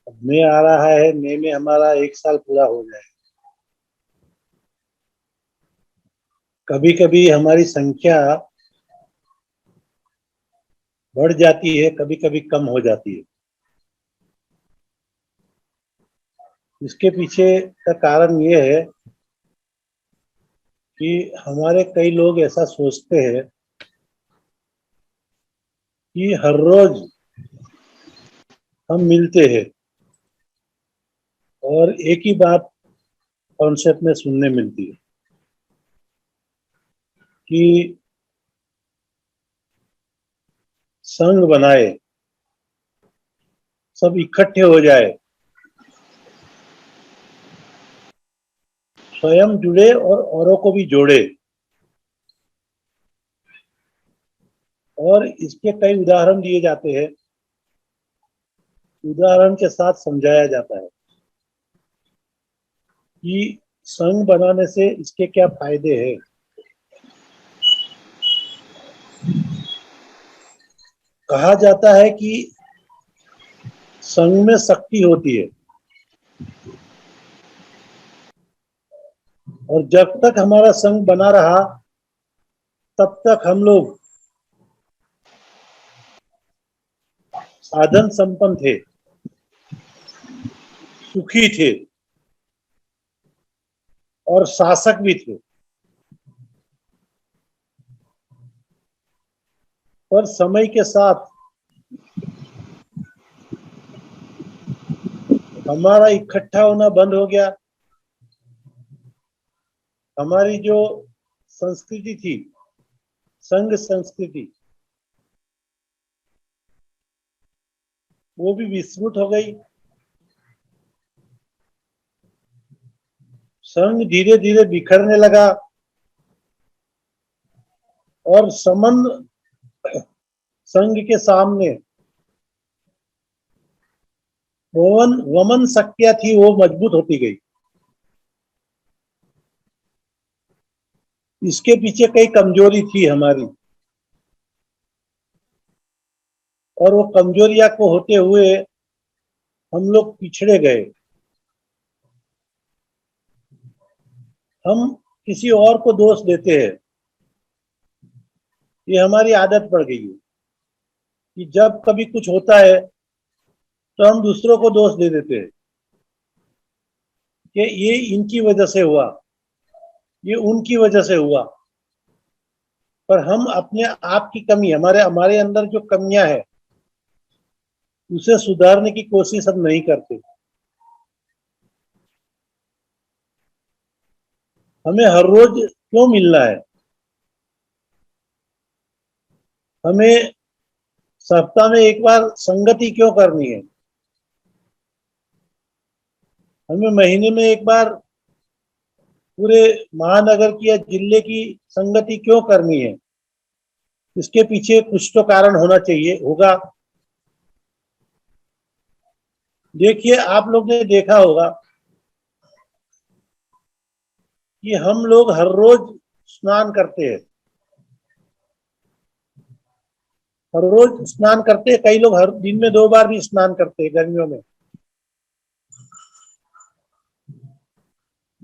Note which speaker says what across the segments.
Speaker 1: अब मई आ रहा है, मई में हमारा 1 साल पूरा हो जाए। कभी कभी हमारी संख्या बढ़ जाती है, कभी कभी कम हो जाती है। इसके पीछे का कारण ये है कि हमारे कई लोग ऐसा सोचते हैं कि हर रोज हम मिलते हैं और एक ही बात कॉन्सेप्ट में सुनने मिलती है कि संघ बनाए, सब इकट्ठे हो जाए, स्वयं जुड़े और औरों को भी जोड़े। और इसके कई उदाहरण दिए जाते हैं, उदाहरण के साथ समझाया जाता है कि संघ बनाने से इसके क्या फायदे हैं। कहा जाता है कि संघ में शक्ति होती है और जब तक हमारा संघ बना रहा तब तक हम लोग साधन संपन्न थे, सुखी थे और शासक भी थे। पर समय के साथ हमारा इकट्ठा होना बंद हो गया। हमारी जो संस्कृति थी, संघ संस्कृति, वो भी विस्मृत हो गई। संघ धीरे धीरे बिखरने लगा और संबंध संघ के सामने वमन वमन शक्तियां थी, वो मजबूत होती गई। इसके पीछे कई कमजोरी थी हमारी, और वो कमजोरियां को होते हुए हम लोग पिछड़े गए। हम किसी और को दोष देते हैं, ये हमारी आदत पड़ गई है कि जब कभी कुछ होता है तो हम दूसरों को दोष दे देते हैं कि ये इनकी वजह से हुआ, ये उनकी वजह से हुआ। पर हम अपने आप की कमी, हमारे हमारे अंदर जो कमियां है, उसे सुधारने की कोशिश हम नहीं करते। हमें हर रोज क्यों मिलना है? हमें सप्ताह में एक बार संगति क्यों करनी है? हमें महीने में एक बार पूरे महानगर की या जिले की संगति क्यों करनी है? इसके पीछे कुछ तो कारण होना चाहिए, होगा। देखिए, आप लोग ने देखा होगा कि हम लोग हर रोज स्नान करते हैं, हर रोज स्नान करते हैं। कई लोग हर दिन में 2 बार भी स्नान करते हैं गर्मियों में।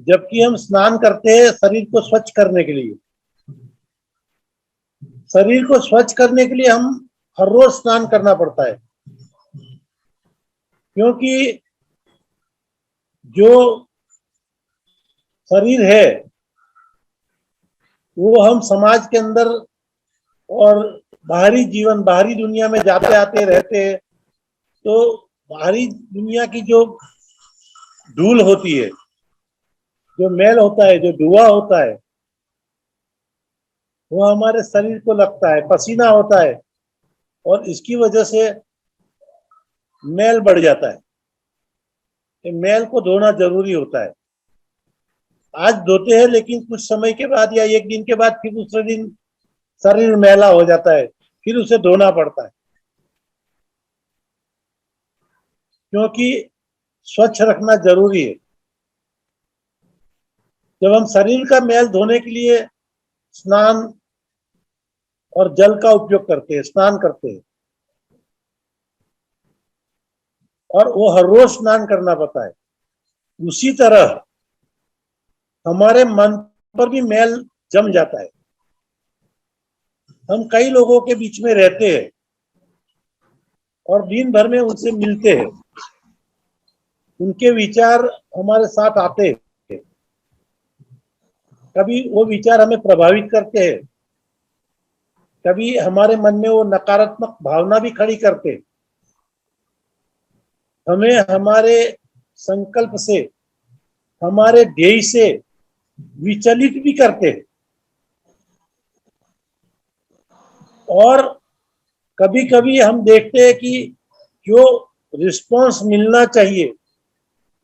Speaker 1: जबकि हम स्नान करते हैं शरीर को स्वच्छ करने के लिए। शरीर को स्वच्छ करने के लिए हम हर रोज स्नान करना पड़ता है, क्योंकि जो शरीर है वो हम समाज के अंदर और बाहरी जीवन, बाहरी दुनिया में जाते आते रहते हैं। तो बाहरी दुनिया की जो धूल होती है, जो मैल होता है, जो धुआं होता है, वो हमारे शरीर को लगता है, पसीना होता है, और इसकी वजह से मैल बढ़ जाता है। ये मैल को धोना जरूरी होता है। आज धोते हैं, लेकिन कुछ समय के बाद या एक दिन के बाद फिर दूसरे दिन शरीर मैला हो जाता है, फिर उसे धोना पड़ता है, क्योंकि स्वच्छ रखना जरूरी है। जब हम शरीर का मैल धोने के लिए स्नान और जल का उपयोग करते हैं, स्नान करते हैं, और वो हर रोज स्नान करना पड़ता है। उसी तरह हमारे मन पर भी मैल जम जाता है। हम कई लोगों के बीच में रहते हैं और दिन भर में उनसे मिलते हैं, उनके विचार हमारे साथ आते हैं। कभी वो विचार हमें प्रभावित करते हैं, कभी हमारे मन में वो नकारात्मक भावना भी खड़ी करते हैं। हमें हमारे संकल्प से, हमारे ध्येय से विचलित भी करते हैं। और कभी कभी हम देखते हैं कि जो रिस्पांस मिलना चाहिए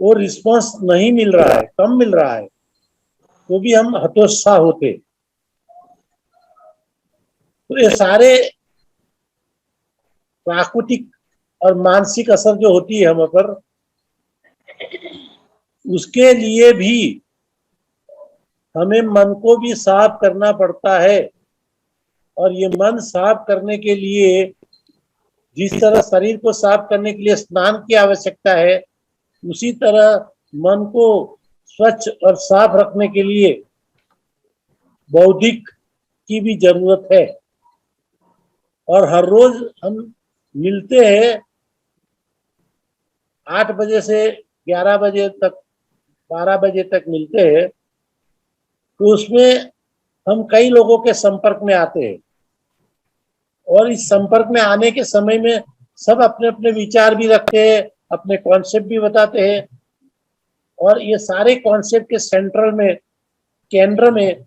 Speaker 1: वो रिस्पांस नहीं मिल रहा है, कम मिल रहा है, तो भी हम हतोत्साह होते। तो ये सारे प्राकृतिक और मानसिक असर जो होती है हम पर, उसके लिए भी हमें मन को भी साफ करना पड़ता है। और ये मन साफ करने के लिए, जिस तरह शरीर को साफ करने के लिए स्नान की आवश्यकता है, उसी तरह मन को स्वच्छ और साफ रखने के लिए बौद्धिक की भी जरूरत है। और हर रोज हम मिलते हैं 8 बजे से 11 बजे तक, 12 बजे तक मिलते हैं, तो उसमें हम कई लोगों के संपर्क में आते हैं। और इस संपर्क में आने के समय में सब अपने अपने विचार भी रखते हैं, अपने कॉन्सेप्ट भी बताते हैं। और ये सारे कॉन्सेप्ट के सेंट्रल में, केंद्र में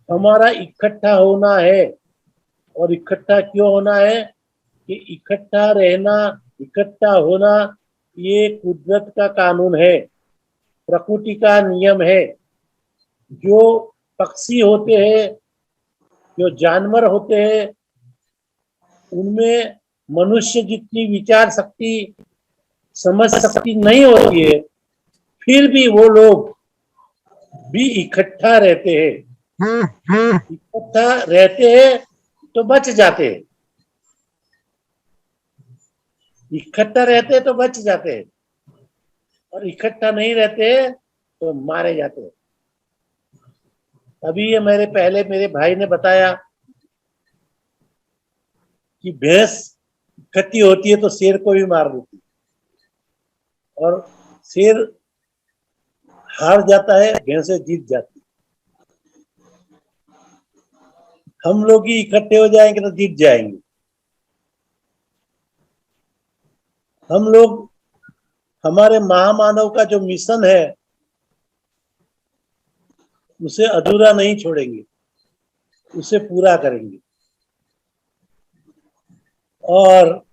Speaker 1: हमारा इकट्ठा होना है। और इकट्ठा क्यों होना है? कि इकट्ठा रहना, इकट्ठा होना, ये कुदरत का कानून है, प्रकृति का नियम है। जो पक्षी होते हैं, जो जानवर होते हैं, उनमें मनुष्य जितनी विचार शक्ति, समझ शक्ति नहीं होती है, फिर भी वो लोग भी इकट्ठा रहते हैं। इकट्ठा रहते हैं तो बच जाते हैं, इकट्ठा रहते हैं तो बच जाते हैं, और इकट्ठा नहीं रहते तो मारे जाते हैं। अभी ये मेरे भाई ने बताया कि भैंस इकट्ठी होती है तो शेर को भी मार देती है, और शेर हार जाता है, भैंसे जीत जाती है। हम लोग ही इकट्ठे हो जाएंगे तो जीत जाएंगे। हम लोग हमारे महामानव का जो मिशन है उसे अधूरा नहीं छोड़ेंगे, उसे पूरा करेंगे। और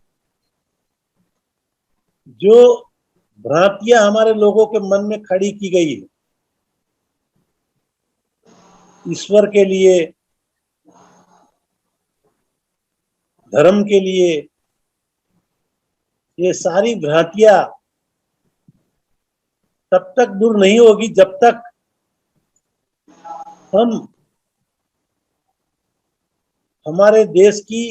Speaker 1: जो भ्रांतियां हमारे लोगों के मन में खड़ी की गई है ईश्वर के लिए, धर्म के लिए, ये सारी भ्रांतियां तब तक दूर नहीं होगी जब तक हम हमारे देश की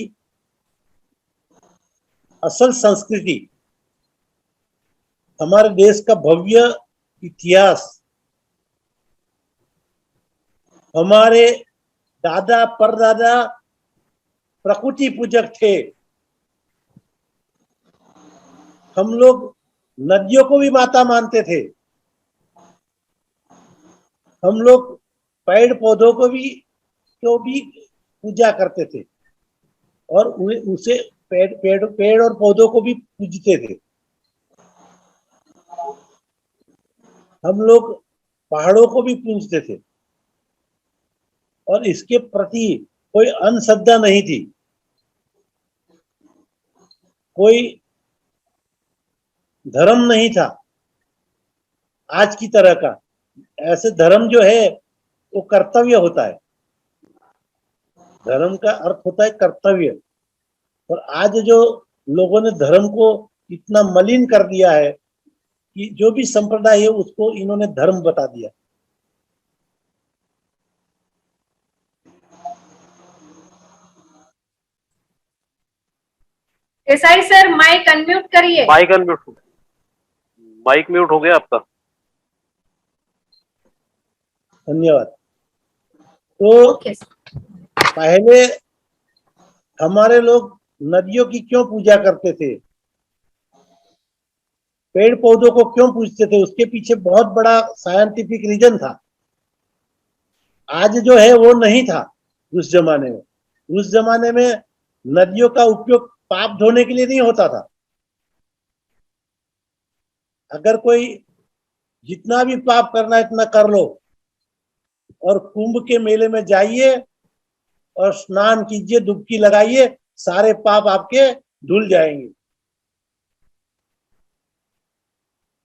Speaker 1: असल संस्कृति, हमारे देश का भव्य इतिहास, हमारे दादा परदादा प्रकृति पूजक थे। हम लोग नदियों को भी माता मानते थे। हम लोग पेड़ पौधों को भी पूजा करते थे, और उसे पेड़ और पौधों को भी पूजते थे। हम लोग पहाड़ों को भी पूजते थे, और इसके प्रति कोई अंधश्रद्धा नहीं थी, कोई धर्म नहीं था आज की तरह का। ऐसे धर्म जो है वो कर्तव्य होता है, धर्म का अर्थ होता है कर्तव्य। और आज जो लोगों ने धर्म को इतना मलिन कर दिया है कि जो भी संप्रदाय है उसको इन्होंने धर्म बता दिया।
Speaker 2: देसाई सर माइक अनम्यूट करिए।
Speaker 3: माइक अनम्यूट, माइक म्यूट हो गया आपका।
Speaker 1: धन्यवाद। तो
Speaker 2: ओके
Speaker 1: पहले हमारे लोग नदियों की क्यों पूजा करते थे, पेड़ पौधों को क्यों पूजते थे, उसके पीछे बहुत बड़ा साइंटिफिक रीजन था। आज जो है वो नहीं था उस जमाने में। उस जमाने में नदियों का उपयोग पाप धोने के लिए नहीं होता था। अगर कोई जितना भी पाप करना है इतना कर लो और कुंभ के मेले में जाइए और स्नान कीजिए, डुबकी लगाइए, सारे पाप आपके धुल जाएंगे।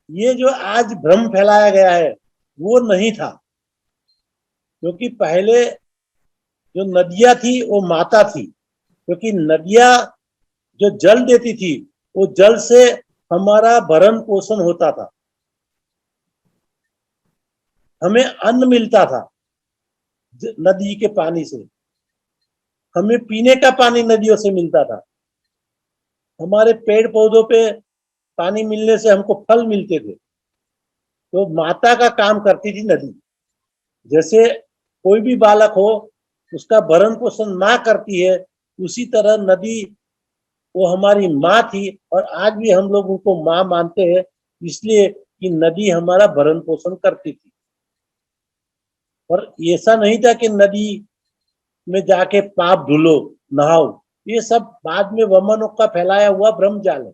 Speaker 1: ये जो आज भ्रम फैलाया गया है वो नहीं था, क्योंकि पहले जो नदियां थी वो माता थी, क्योंकि नदियां जो जल देती थी वो जल से हमारा भरण पोषण होता था, हमें अन्न मिलता था नदी के पानी से, हमें पीने का पानी नदियों से मिलता था, हमारे पेड़ पौधों पे पानी मिलने से हमको फल मिलते थे। तो माता का काम करती थी नदी। जैसे कोई भी बालक हो उसका भरण पोषण माँ करती है, उसी तरह नदी वो हमारी माँ थी और आज भी हम लोग उनको माँ मानते हैं, इसलिए कि नदी हमारा भरण पोषण करती थी। और ऐसा नहीं था कि नदी में जाके पाप धुलो, नहाओ, ये सब बाद में वमनों का फैलाया हुआ ब्रह्मजाल है।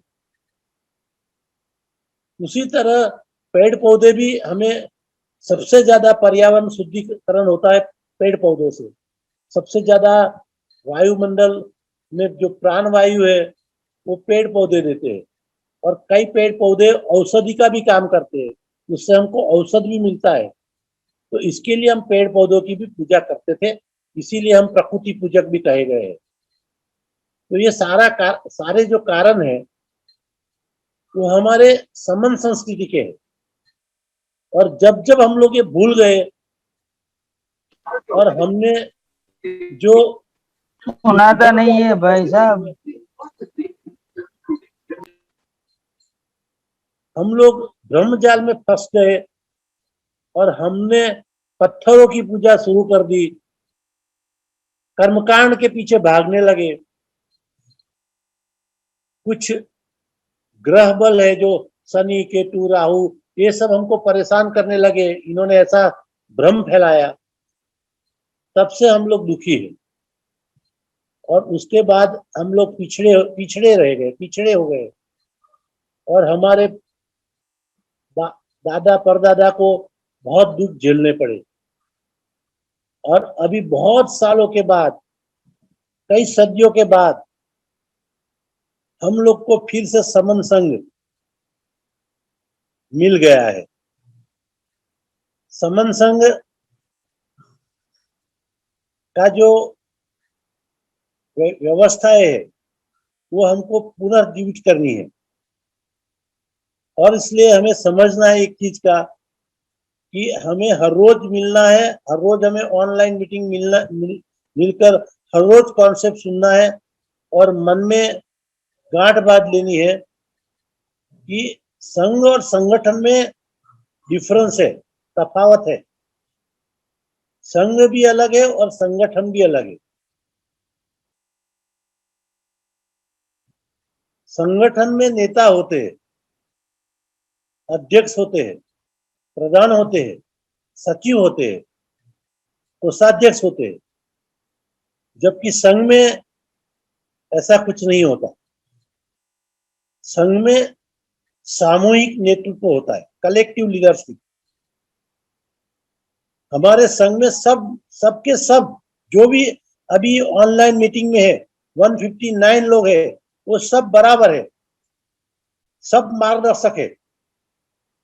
Speaker 1: उसी तरह पेड़ पौधे भी हमें, सबसे ज्यादा पर्यावरण शुद्धिकरण होता है पेड़ पौधों से। सबसे ज्यादा वायुमंडल में जो प्राण वायु है वो पेड़ पौधे देते हैं, और कई पेड़ पौधे औषधि का भी काम करते हैं, उससे हमको औषध भी मिलता है। तो इसके लिए हम पेड़ पौधों की भी पूजा करते थे, इसीलिए हम प्रकृति पूजक भी कहे गए हैं। तो ये सारे जो कारण है वो हमारे समन संस्कृति के हैं। और जब जब हम लोग ये भूल गए और हमने जो
Speaker 4: सुनाता नहीं है भाई साहब,
Speaker 1: हम लोग ब्रह्मजाल में फंस गए और हमने पत्थरों की पूजा शुरू कर दी, कर्मकांड के पीछे भागने लगे। कुछ ग्रह बल है जो शनि केतु राहु, ये सब हमको परेशान करने लगे, इन्होंने ऐसा भ्रम फैलाया, तब से हम लोग दुखी हैं। और उसके बाद हम लोग पिछड़े पिछड़े रह गए, पिछड़े हो गए, और हमारे दादा परदादा को बहुत दुख झेलने पड़े। और अभी बहुत सालों के बाद, कई सदियों के बाद हम लोग को फिर से समन संग मिल गया है। समन संग का जो व्यवस्था है वो हमको पुनर्जीवित करनी है। और इसलिए हमें समझना है एक चीज का, कि हमें हर रोज मिलना है, हर रोज हमें ऑनलाइन मीटिंग मिलकर हर रोज कॉन्सेप्ट सुनना है, और मन में गांठ बांध लेनी है कि संघ और संगठन में डिफरेंस है, तफावत है। संघ भी अलग है और संगठन भी अलग है। संगठन में नेता होते हैं, अध्यक्ष होते हैं, प्रधान होते हैं, सचिव होते हैं, कोषाध्यक्ष होते हैं, जबकि संघ में ऐसा कुछ नहीं होता। संघ में सामूहिक नेतृत्व होता है, कलेक्टिव लीडरशिप। हमारे संघ में सबके सब जो भी अभी ऑनलाइन मीटिंग में है, 159 लोग है, वो सब बराबर है, सब मार्गदर्शक है।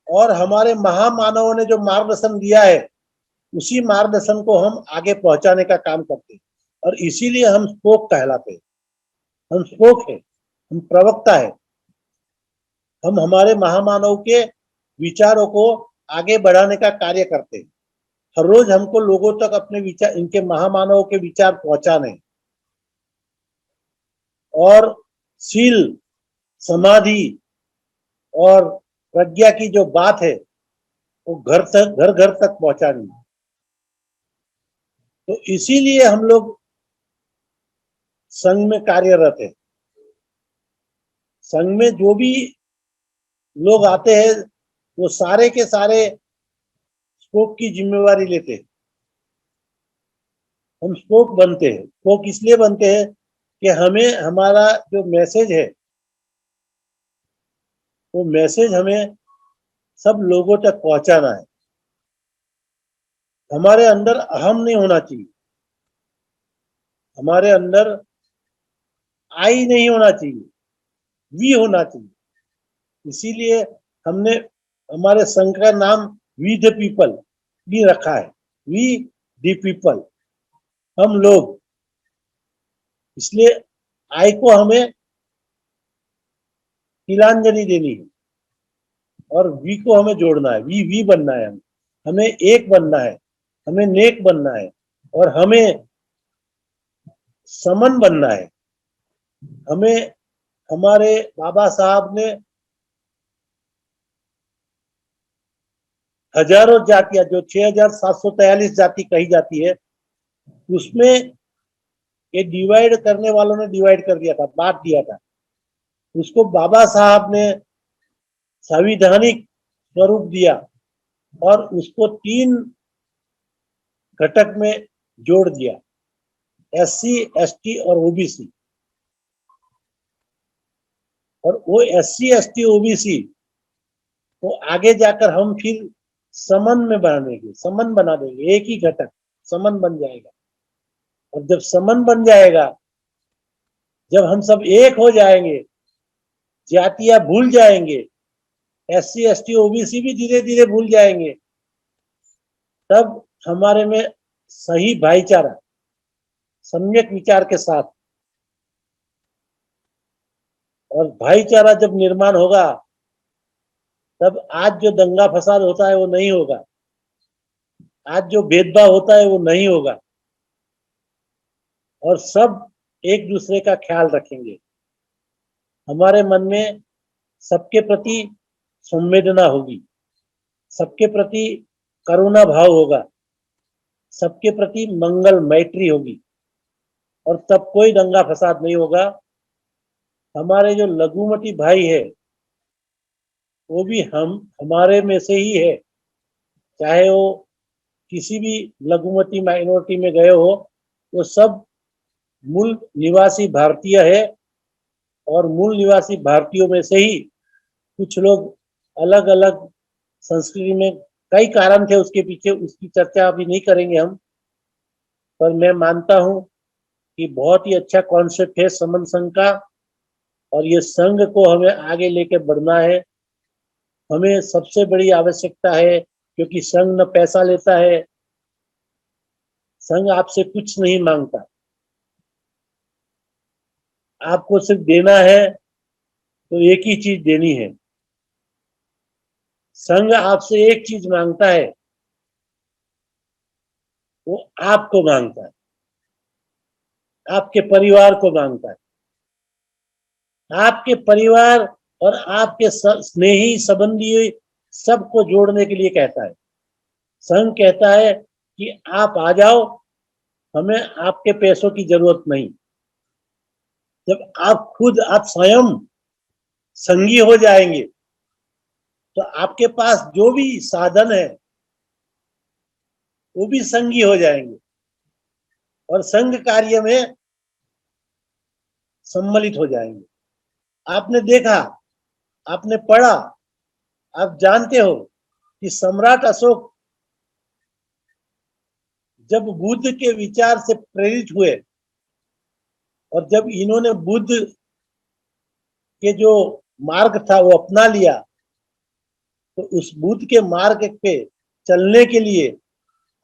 Speaker 1: और हमारे महामानवों ने जो मार्गदर्शन दिया है उसी मार्गदर्शन को हम आगे पहुंचाने का काम करते हैं, और इसीलिए हम स्पोक कहलाते हैं। हम स्पोक है, हम प्रवक्ता है। हम हमारे महामानव के विचारों को आगे बढ़ाने का कार्य करते हैं। हर रोज हमको लोगों तक अपने विचार, इनके महामानव के विचार पहुंचाने, और शील, समाधि और प्रज्ञा की जो बात है वो घर घर तक पहुंचानी है। तो इसीलिए हम लोग संघ में कार्यरत है। संघ में जो भी लोग आते हैं वो सारे के सारे स्पोक की जिम्मेवारी लेते हैं। हम स्पोक बनते हैं। स्पोक इसलिए बनते हैं कि हमें हमारा जो मैसेज है वो मैसेज हमें सब लोगों तक पहुंचाना है। हमारे अंदर अहम नहीं होना चाहिए, हमारे अंदर आई नहीं होना चाहिए, वी होना चाहिए। इसीलिए हमने हमारे संघ का नाम वी द पीपल भी रखा है। वी द पीपल, हम लोग। इसलिए आई को हमें तिलांजलि देनी है और वी को हमें जोड़ना है। वी बनना है, हमें एक बनना है, हमें नेक बनना है और हमें समन बनना है। हमें हमारे बाबा साहब ने हजारों जातियां, जो 6743 जाति कही जाती है, उसमें ये डिवाइड करने वालों ने डिवाइड कर दिया था, बांट दिया था। उसको बाबा साहब ने संवैधानिक स्वरूप दिया और उसको 3 घटक में जोड़ दिया, एससी, एसटी और ओबीसी। और वो एससी, एसटी, ओबीसी को आगे जाकर हम फिर समन में बनाएंगे, समन बना देंगे। एक ही घटक समन बन जाएगा। और जब समन बन जाएगा, जब हम सब एक हो जाएंगे, जातियां भूल जाएंगे, एससी, एसटी, ओबीसी भी धीरे धीरे भूल जाएंगे, तब हमारे में सही भाईचारा, सम्यक विचार के साथ, और भाईचारा जब निर्माण होगा तब आज जो दंगा फसाद होता है वो नहीं होगा, आज जो भेदभाव होता है वो नहीं होगा और सब एक दूसरे का ख्याल रखेंगे। हमारे मन में सबके प्रति संवेदना होगी, सबके प्रति करुणा भाव होगा, सबके प्रति मंगल मैत्री होगी और तब कोई दंगा फसाद नहीं होगा। हमारे जो लघुमती भाई है वो भी हमारे में से ही है, चाहे वो किसी भी लघुमती माइनॉरिटी में गए हो, वो सब मूल निवासी भारतीय है। और मूल निवासी भारतीयों में से ही कुछ लोग अलग अलग संस्कृति में, कई कारण थे उसके पीछे, उसकी चर्चा अभी नहीं करेंगे हम। पर मैं मानता हूं कि बहुत ही अच्छा कॉन्सेप्ट है समन संघ का और ये संघ को हमें आगे लेके बढ़ना है। हमें सबसे बड़ी आवश्यकता है, क्योंकि संघ न पैसा लेता है, संघ आपसे कुछ नहीं मांगता, आपको सिर्फ देना है। तो एक ही चीज देनी है। संघ आपसे एक चीज मांगता है, वो आपको मांगता है, आपके परिवार को मांगता है। आपके परिवार और आपके स्नेही संबंधी सबको जोड़ने के लिए कहता है। संघ कहता है कि आप आ जाओ, हमें आपके पैसों की जरूरत नहीं। जब आप खुद, आप स्वयं संघी हो जाएंगे तो आपके पास जो भी साधन है वो भी संघी हो जाएंगे और संघ कार्य में सम्मिलित हो जाएंगे। आपने देखा, आपने पढ़ा, आप जानते हो कि सम्राट अशोक जब बुद्ध के विचार से प्रेरित हुए और जब इन्होंने बुद्ध के जो मार्ग था वो अपना लिया, तो उस बुद्ध के मार्ग पे चलने के लिए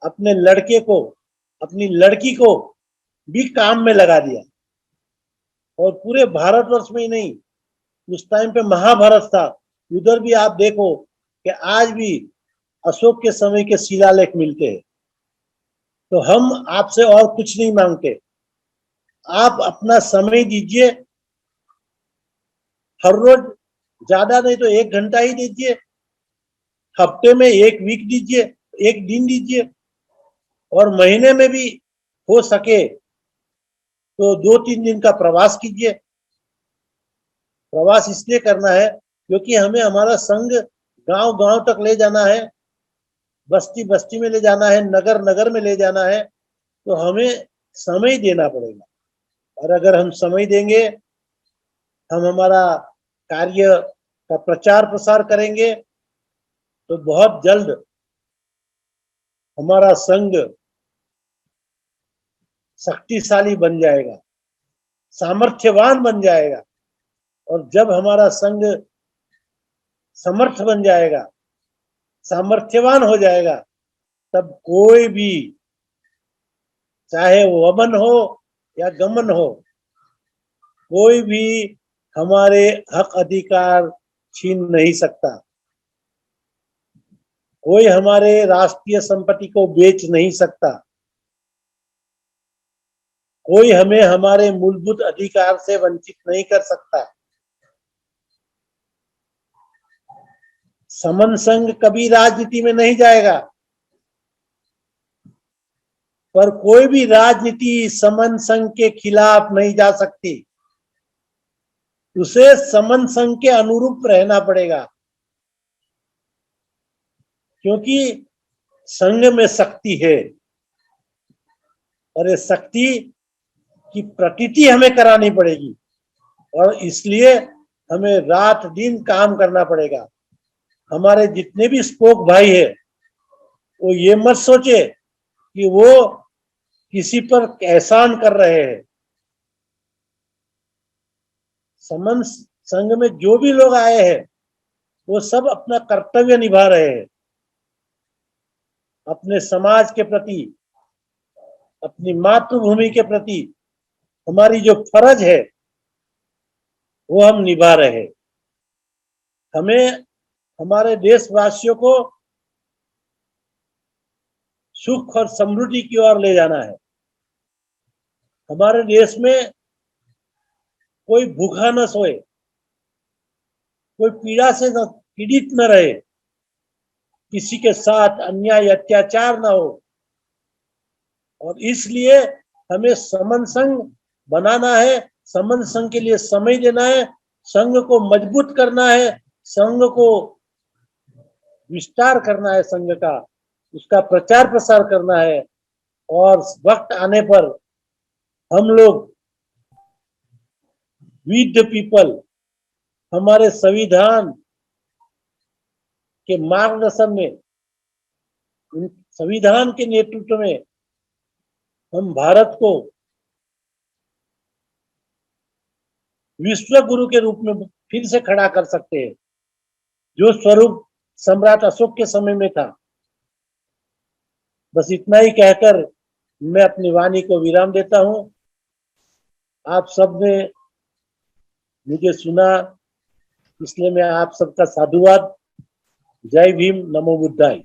Speaker 1: अपने लड़के को, अपनी लड़की को भी काम में लगा दिया। और पूरे भारतवर्ष में ही नहीं, उस टाइम पे महाभारत था, उधर भी आप देखो कि आज भी अशोक के समय के शिलालेख मिलते हैं। तो हम आपसे और कुछ नहीं मांगते, आप अपना समय दीजिए हर रोज ज्यादा नहीं तो 1 घंटा ही दीजिए, हफ्ते में 1 वीक दीजिए, 1 दिन दीजिए, और महीने में भी हो सके तो 2-3 दिन का प्रवास कीजिए। प्रवास इसलिए करना है क्योंकि हमें हमारा संघ गांव गांव तक ले जाना है, बस्ती बस्ती में ले जाना है, नगर नगर में ले जाना है, तो हमें समय देना पड़ेगा। और अगर हम समय देंगे, हम हमारा कार्य का प्रचार प्रसार करेंगे, तो बहुत जल्द हमारा संघ शक्तिशाली बन जाएगा, सामर्थ्यवान बन जाएगा। और जब हमारा संघ समर्थ बन जाएगा, सामर्थ्यवान हो जाएगा, तब कोई भी, चाहे वो वमन हो या गमन हो, कोई भी हमारे हक अधिकार छीन नहीं सकता। कोई हमारे राष्ट्रीय संपत्ति को बेच नहीं सकता। कोई हमें हमारे मूलभूत अधिकार से वंचित नहीं कर सकता। समन संघ कभी राजनीति में नहीं जाएगा, पर कोई भी राजनीति समन संघ के खिलाफ नहीं जा सकती। उसे समन संघ के अनुरूप रहना पड़ेगा, क्योंकि संघ में शक्ति है, और ये शक्ति की प्रतीति हमें करानी पड़ेगी, और इसलिए हमें रात दिन काम करना पड़ेगा। हमारे जितने भी स्पोक भाई है, वो ये मत सोचे कि वो किसी पर एहसान कर रहे हैं। समन संघ में जो भी लोग आए हैं, वो सब अपना कर्तव्य निभा रहे हैं, अपने समाज के प्रति, अपनी मातृभूमि के प्रति हमारी जो फर्ज है वो हम निभा रहे हैं। हमें हमारे देशवासियों को सुख और समृद्धि की ओर ले जाना है। हमारे देश में कोई भूखा न सोए, कोई पीड़ा से पीड़ित न रहे, किसी के साथ अन्याय अत्याचार न हो, और इसलिए हमें समन संघ बनाना है। समन संघ के लिए समय देना है, संघ को मजबूत करना है, संघ को विस्तार करना है, संघ का उसका प्रचार प्रसार करना है। और वक्त आने पर हम लोग विद द पीपल, हमारे संविधान के मार्गदर्शन में, संविधान के नेतृत्व में हम भारत को विश्व गुरु के रूप में फिर से खड़ा कर सकते हैं, जो स्वरूप सम्राट अशोक के समय में था। बस इतना ही कहकर मैं अपनी वाणी को विराम देता हूं। आप सबने मुझे सुना, इसलिए मैं आप सबका साधुवाद। जय भीम, नमो बुद्धाय।